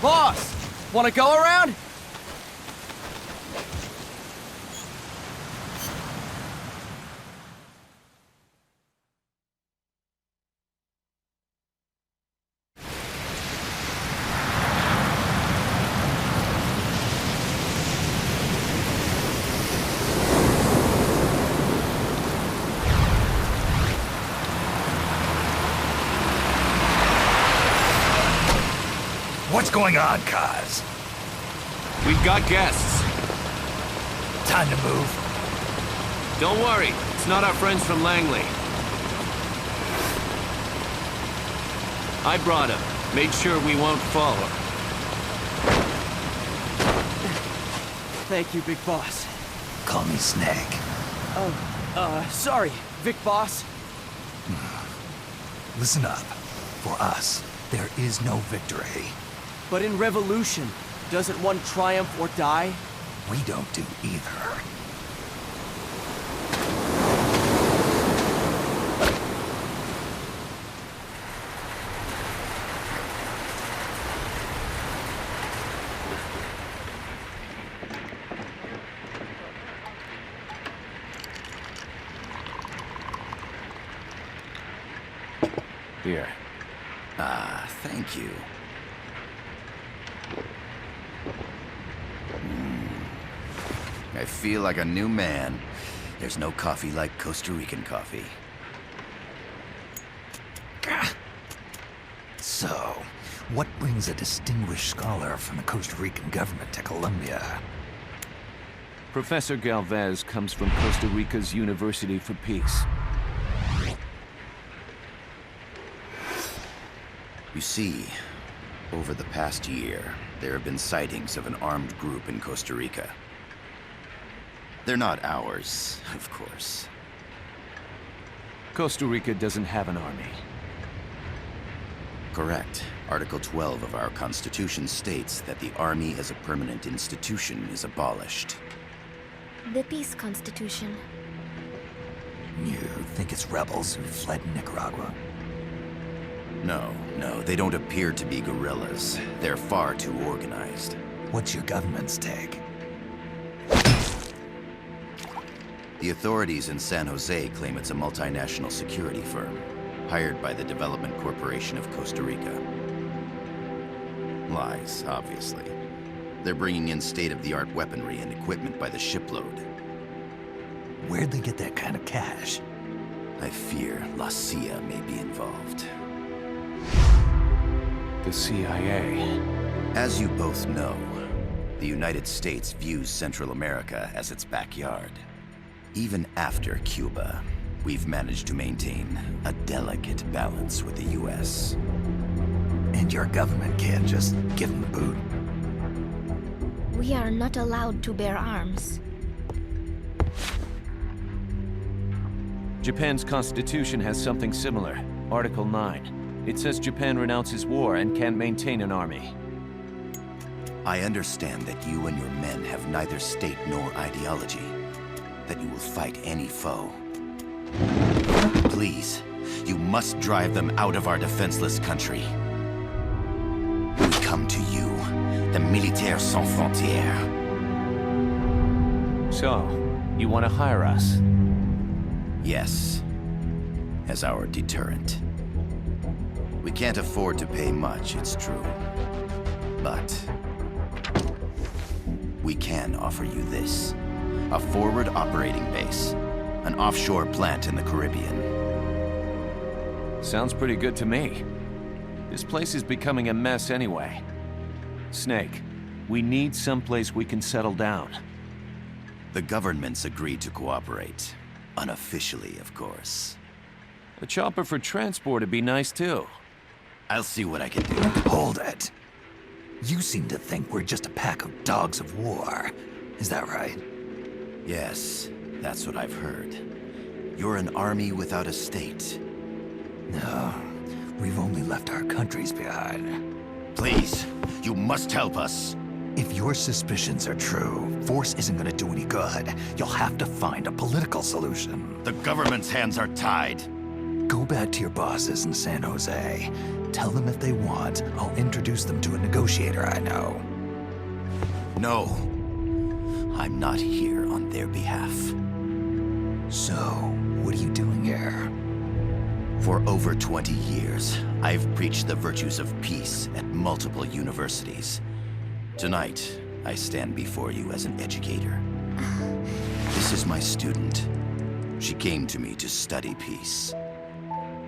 Boss! Wanna go around? What's going on, Kaz? We've got guests. Time to move. Don't worry, it's not our friends from Langley. I brought him. Made sure we won't fall. Thank you, Big Boss. Call me Snake. Sorry, Vic Boss. Listen up. For us, there is no victory. But in Revolution, doesn't one triumph or die? We don't do either. Here. Ah, thank you. I feel like a new man. There's no coffee like Costa Rican coffee. So, what brings a distinguished scholar from the Costa Rican government to Colombia? Professor Galvez comes from Costa Rica's University for Peace. You see, over the past year, there have been sightings of an armed group in Costa Rica. They're not ours, of course. Costa Rica doesn't have an army. Correct. Article 12 of our Constitution states that the Army as a permanent institution is abolished. The Peace Constitution. You think it's rebels who fled Nicaragua? No, they don't appear to be guerrillas. They're far too organized. What's your government's take? The authorities in San Jose claim it's a multinational security firm, hired by the Development Corporation of Costa Rica. Lies, obviously. They're bringing in state-of-the-art weaponry and equipment by the shipload. Where'd they get that kind of cash? I fear La CIA may be involved. The CIA. As you both know, the United States views Central America as its backyard. Even after Cuba, we've managed to maintain a delicate balance with the US. And your government can't just give them the boot? We are not allowed to bear arms. Japan's constitution has something similar. Article 9. It says Japan renounces war and can't maintain an army. I understand that you and your men have neither state nor ideology. That you will fight any foe. Please, you must drive them out of our defenseless country. We come to you, the Militaires Sans Frontières. So, you want to hire us? Yes, as our deterrent. We can't afford to pay much, it's true. But we can offer you this. A forward operating base. An offshore plant in the Caribbean. Sounds pretty good to me. This place is becoming a mess anyway. Snake, we need someplace we can settle down. The government's agreed to cooperate. Unofficially, of course. A chopper for transport would be nice too. I'll see what I can do. Hold it. You seem to think we're just a pack of dogs of war. Is that right? Yes, that's what I've heard. You're an army without a state. No, we've only left our countries behind. Please, you must help us. If your suspicions are true, force isn't gonna do any good. You'll have to find a political solution. The government's hands are tied. Go back to your bosses in San Jose. Tell them if they want, I'll introduce them to a negotiator I know. No. I'm not here on their behalf. So, what are you doing here? For over 20 years, I've preached the virtues of peace at multiple universities. Tonight, I stand before you as an educator. This is my student. She came to me to study peace.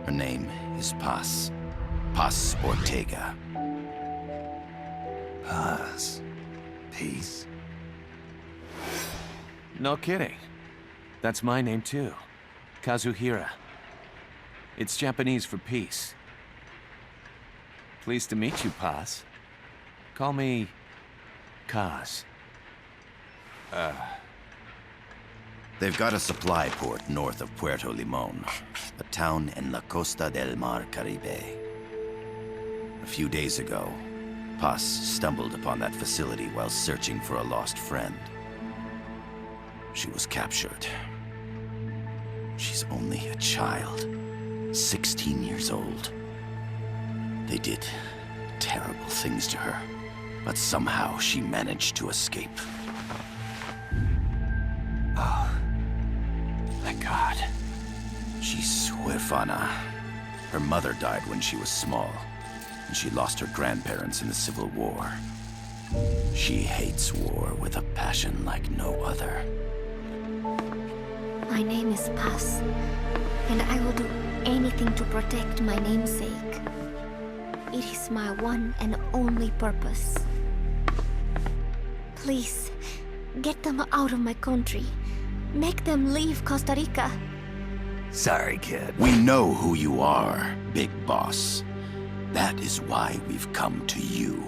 Her name is Paz. Paz Ortega. Paz. Peace? No kidding. That's my name too. Kazuhira. It's Japanese for peace. Pleased to meet you, Paz. Call me... Kaz. They've got a supply port north of Puerto Limon, a town in La Costa del Mar Caribe. A few days ago, Paz stumbled upon that facility while searching for a lost friend. She was captured. She's only a child, 16 years old. They did terrible things to her, but somehow she managed to escape. Oh. Thank God. She's huérfana. Her mother died when she was small, and she lost her grandparents in the Civil War. She hates war with a passion like no other. My name is Paz, and I will do anything to protect my namesake. It is my one and only purpose. Please, get them out of my country. Make them leave Costa Rica. Sorry, kid. We know who you are, Big Boss. That is why we've come to you.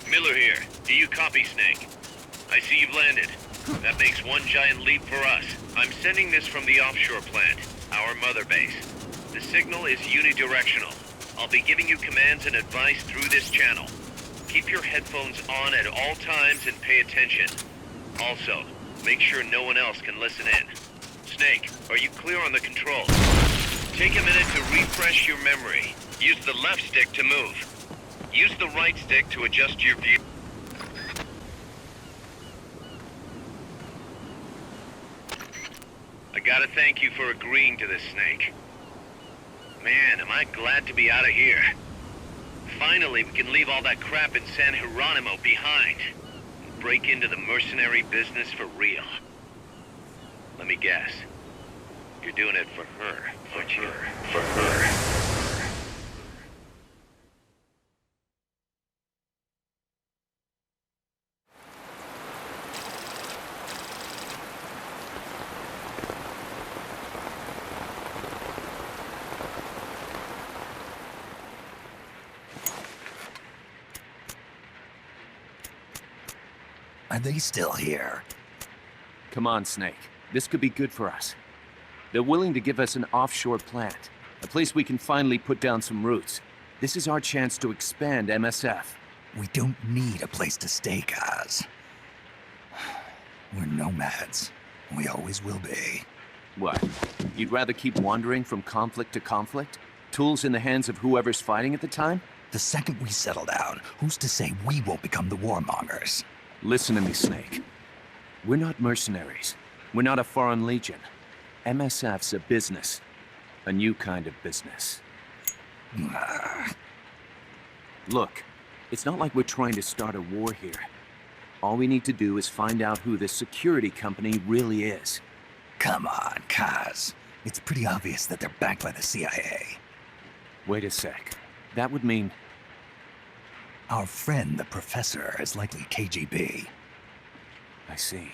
Miller here. Do you copy, Snake? I see you've landed. That makes one giant leap for us. I'm sending this from the offshore plant, our mother base. The signal is unidirectional. I'll be giving you commands and advice through this channel. Keep your headphones on at all times and pay attention. Also, make sure no one else can listen in. Snake, are you clear on the controls? Take a minute to refresh your memory. Use the left stick to move. Use the right stick to adjust your view. I gotta thank you for agreeing to this, Snake. Man, am I glad to be out of here. Finally, we can leave all that crap in San Geronimo behind. And break into the mercenary business for real. Let me guess. You're doing it for her, aren't you? For her. Are they still here? Come on, Snake. This could be good for us. They're willing to give us an offshore plant. A place we can finally put down some roots. This is our chance to expand MSF. We don't need a place to stay, Kaz. We're nomads. We always will be. What? You'd rather keep wandering from conflict to conflict? Tools in the hands of whoever's fighting at the time? The second we settle down, who's to say we won't become the warmongers? Listen to me, Snake. We're not mercenaries. We're not a foreign legion. MSF's a business. A new kind of business. Look, it's not like we're trying to start a war here. All we need to do is find out who this security company really is. Come on, Kaz. It's pretty obvious that they're backed by the CIA. Wait a sec. That would mean... Our friend, the professor, is likely KGB. I see.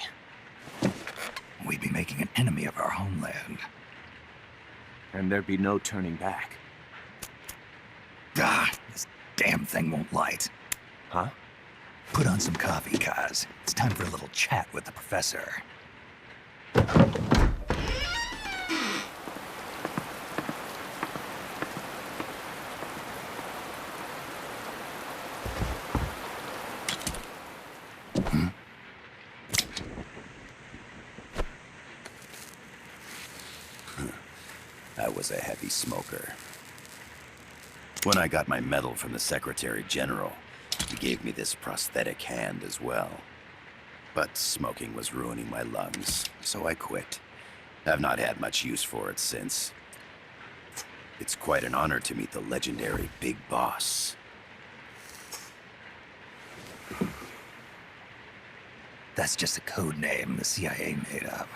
We'd be making an enemy of our homeland. And there'd be no turning back. Ah, this damn thing won't light. Huh? Put on some coffee, Kaz. It's time for a little chat with the professor. a heavy smoker. When I got my medal from the Secretary General, he gave me this prosthetic hand as well. But smoking was ruining my lungs, so I quit. I've not had much use for it since. It's quite an honor to meet the legendary Big Boss. That's just a code name the CIA made up.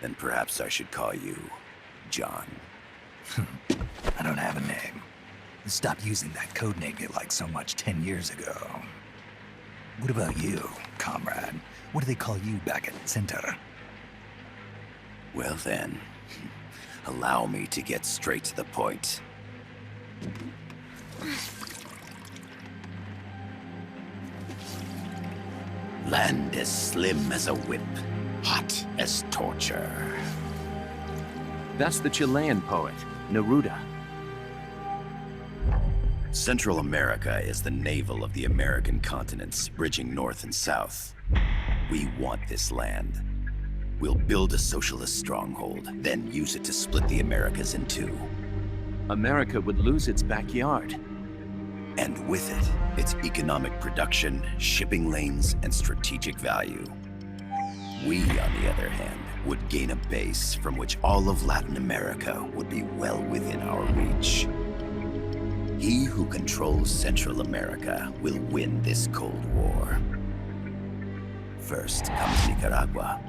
Then perhaps I should call you John. I don't have a name. I stopped using that code name you liked so much 10 years ago. What about you, comrade? What do they call you back at Center? Well then, allow me to get straight to the point. Land as slim as a whip, hot as torture. That's the Chilean poet, Neruda. Central America is the navel of the American continents, bridging north and south. We want this land. We'll build a socialist stronghold, then use it to split the Americas in two. America would lose its backyard. And with it, its economic production, shipping lanes, and strategic value. We, on the other hand, would gain a base from which all of Latin America would be well within our reach. He who controls Central America will win this Cold War. First comes Nicaragua,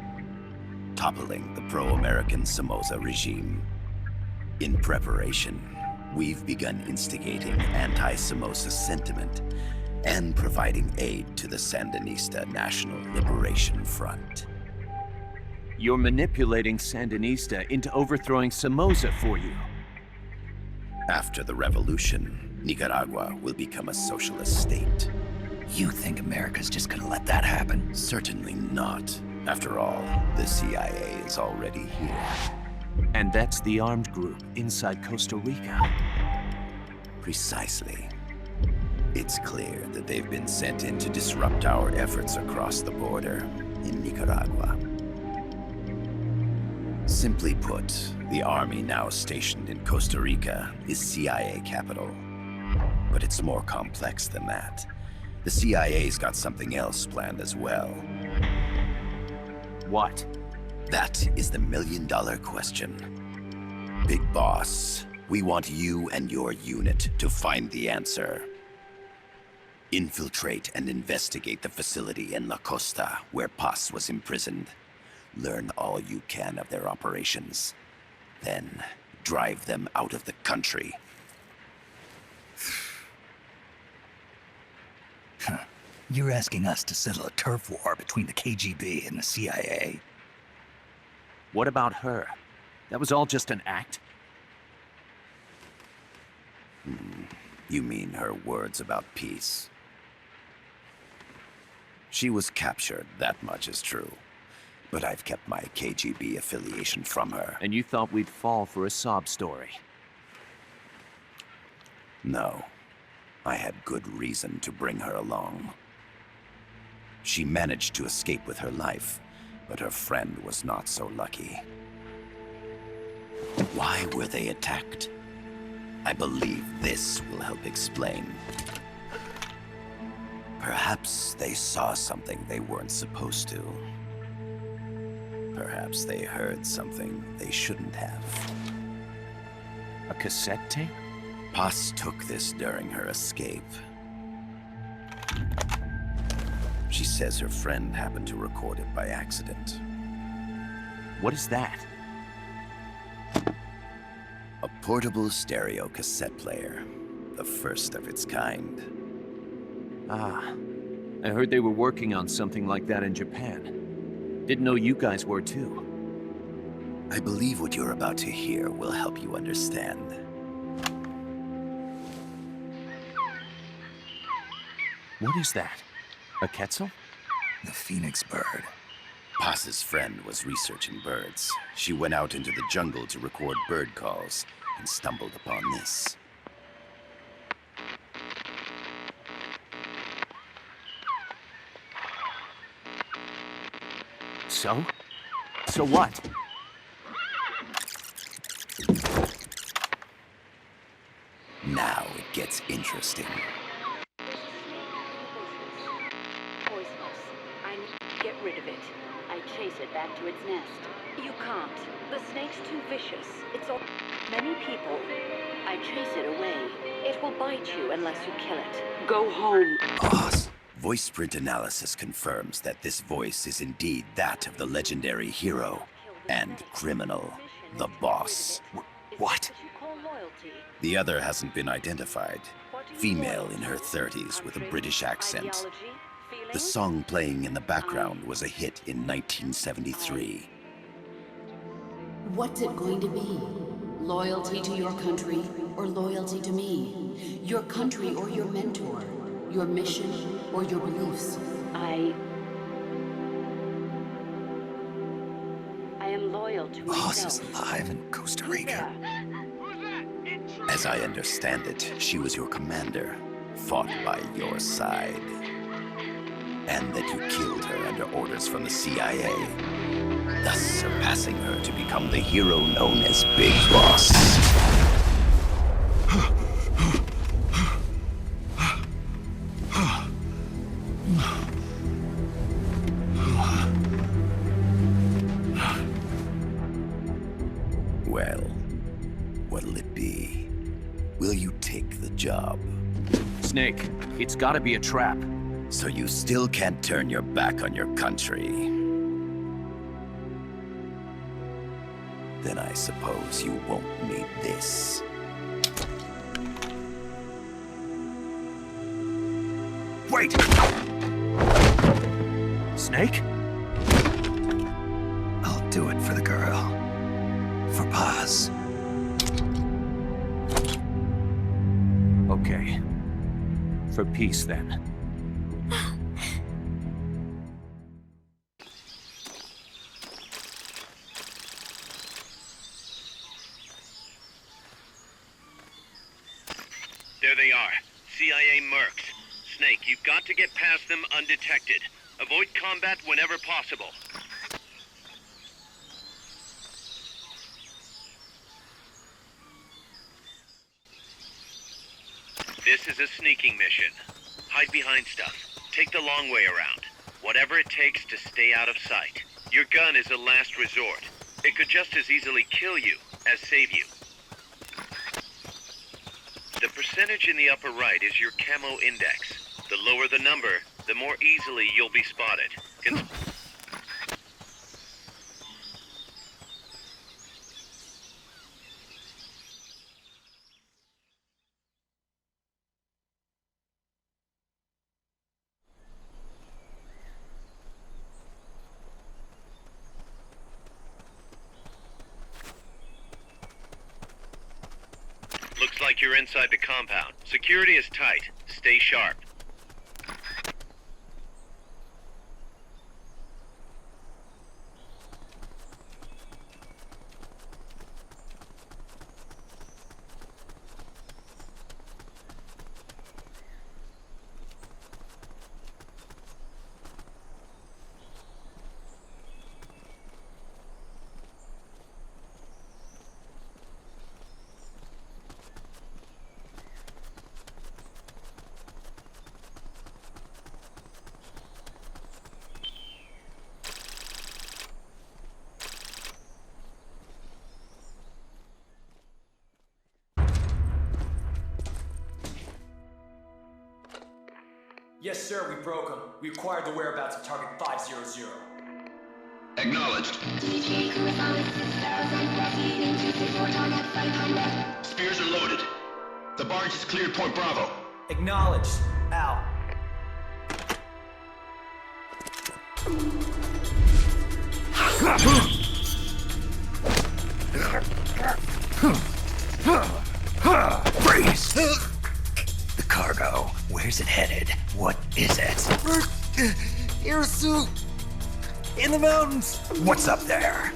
toppling the pro-American Somoza regime. In preparation, we've begun instigating anti-Somoza sentiment and providing aid to the Sandinista National Liberation Front. You're manipulating Sandinista into overthrowing Somoza for you. After the revolution, Nicaragua will become a socialist state. You think America's just gonna let that happen? Certainly not. After all, the CIA is already here. And that's the armed group inside Costa Rica. Precisely. It's clear that they've been sent in to disrupt our efforts across the border in Nicaragua. Simply put, the army now stationed in Costa Rica is CIA capital. But it's more complex than that. The CIA's got something else planned as well. What? That is the million-dollar question. Big Boss, we want you and your unit to find the answer. Infiltrate and investigate the facility in La Costa where Paz was imprisoned. Learn all you can of their operations. Then, drive them out of the country. You're asking us to settle a turf war between the KGB and the CIA? What about her? That was all just an act? You mean her words about peace? She was captured, that much is true. But I've kept my KGB affiliation from her. And you thought we'd fall for a sob story? No. I had good reason to bring her along. She managed to escape with her life, but her friend was not so lucky. Why were they attacked? I believe this will help explain. Perhaps they saw something they weren't supposed to. Perhaps they heard something they shouldn't have. A cassette tape? Paz took this during her escape. She says her friend happened to record it by accident. What is that? A portable stereo cassette player. The first of its kind. Ah, I heard they were working on something like that in Japan. Didn't know you guys were too. I believe what you're about to hear will help you understand. What is that? A Quetzal? The phoenix bird. Paz's friend was researching birds. She went out into the jungle to record bird calls and stumbled upon this. So? So what? interesting. Poisonous. I need to get rid of it. I chase it back to its nest. You can't. The snake's too vicious. It's all many people. I chase it away. It will bite you unless you kill it. Go home. Boss. Voice print analysis confirms that this voice is indeed that of the legendary hero and criminal, the boss. What? The other hasn't been identified. Female in her 30s with a British accent. The song playing in the background was a hit in 1973. What's it going to be? Loyalty to your country or loyalty to me? Your country or your mentor? Your mission or your beliefs? I am loyal to Boss myself. is alive in Costa Rica. As I understand it, she was your commander, fought by your side. And that you killed her under orders from the CIA, thus surpassing her to become the hero known as Big Boss. Well, what'll it be? Will you take the job? Snake, it's gotta be a trap. So you still can't turn your back on your country? Then I suppose you won't need this. Wait! Snake? I'll do it for the girl. For Paz. Okay. For peace, then. There they are. CIA mercs. Snake, you've got to get past them undetected. Avoid combat whenever possible. This is a sneaking mission. Hide behind stuff. Take the long way around. Whatever it takes to stay out of sight. Your gun is a last resort. It could just as easily kill you as save you. The percentage in the upper right is your camo index. The lower the number, the more easily you'll be spotted. Looks like you're inside the compound. Security is tight. Stay sharp. Yes, sir, we broke them. We acquired the whereabouts of target 500. Acknowledged. Spears are loaded. The barge is cleared Point Bravo. Acknowledged. Out. Freeze! The cargo, where's it headed? What is it? Air suit! In the mountains! What's up there?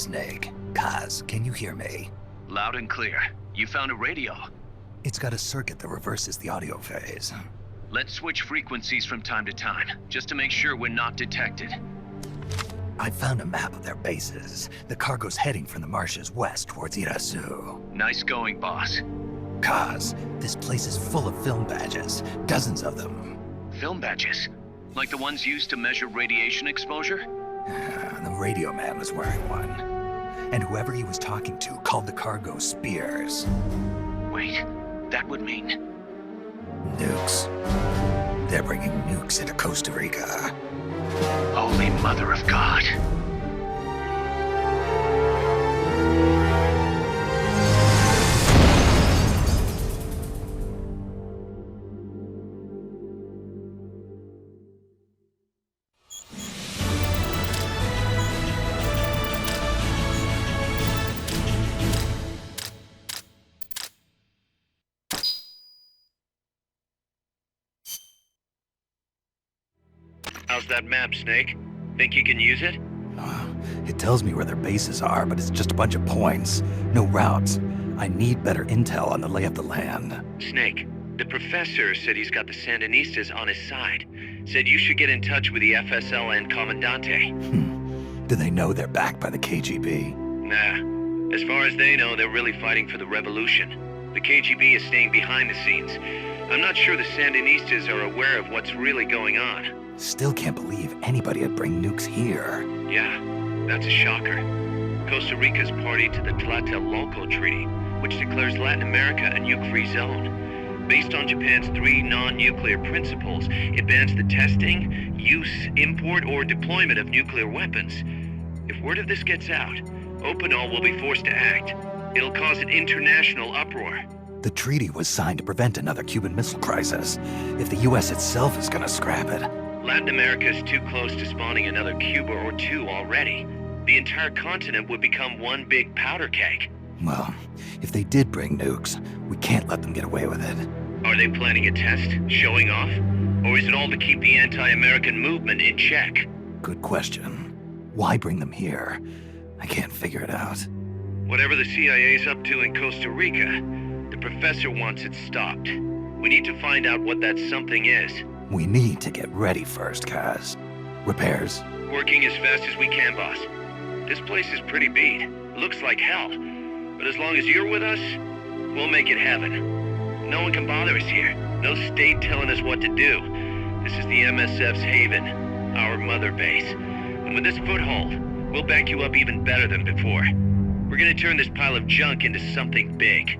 Snake. Kaz, can you hear me? Loud and clear. You found a radio. It's got a circuit that reverses the audio phase. Let's switch frequencies from time to time, just to make sure we're not detected. I found a map of their bases. The cargo's heading from the marshes west towards Irasu. Nice going, boss. Kaz, this place is full of film badges. Dozens of them. Film badges? Like the ones used to measure radiation exposure? The radio man was wearing one. And whoever he was talking to called the cargo spears. Wait, that would mean... Nukes. They're bringing nukes into Costa Rica. Holy Mother of God. How's that map, Snake? Think you can use it? It tells me where their bases are, but it's just a bunch of points. No routes. I need better intel on the lay of the land. Snake, the professor said he's got the Sandinistas on his side. Said you should get in touch with the FSL and Commandante. Do they know they're backed by the KGB? Nah. As far as they know, they're really fighting for the revolution. The KGB is staying behind the scenes. I'm not sure the Sandinistas are aware of what's really going on. Still can't believe anybody would bring nukes here. Yeah, that's a shocker. Costa Rica's party to the Tlatelolco Treaty, which declares Latin America a nuke-free zone. Based on Japan's 3 non-nuclear principles, it bans the testing, use, import, or deployment of nuclear weapons. If word of this gets out, Opinol will be forced to act. It'll cause an international uproar. The treaty was signed to prevent another Cuban Missile Crisis. If the U.S. itself is gonna scrap it... Latin America is too close to spawning another Cuba or two already. The entire continent would become one big powder keg. Well, if they did bring nukes, we can't let them get away with it. Are they planning a test? Showing off? Or is it all to keep the anti-American movement in check? Good question. Why bring them here? I can't figure it out. Whatever the CIA's up to in Costa Rica, the professor wants it stopped. We need to find out what that something is. We need to get ready first, Kaz. Repairs? Working as fast as we can, boss. This place is pretty beat. Looks like hell. But as long as you're with us, we'll make it heaven. No one can bother us here. No state telling us what to do. This is the MSF's haven, our mother base. And with this foothold, we'll back you up even better than before. We're gonna turn this pile of junk into something big.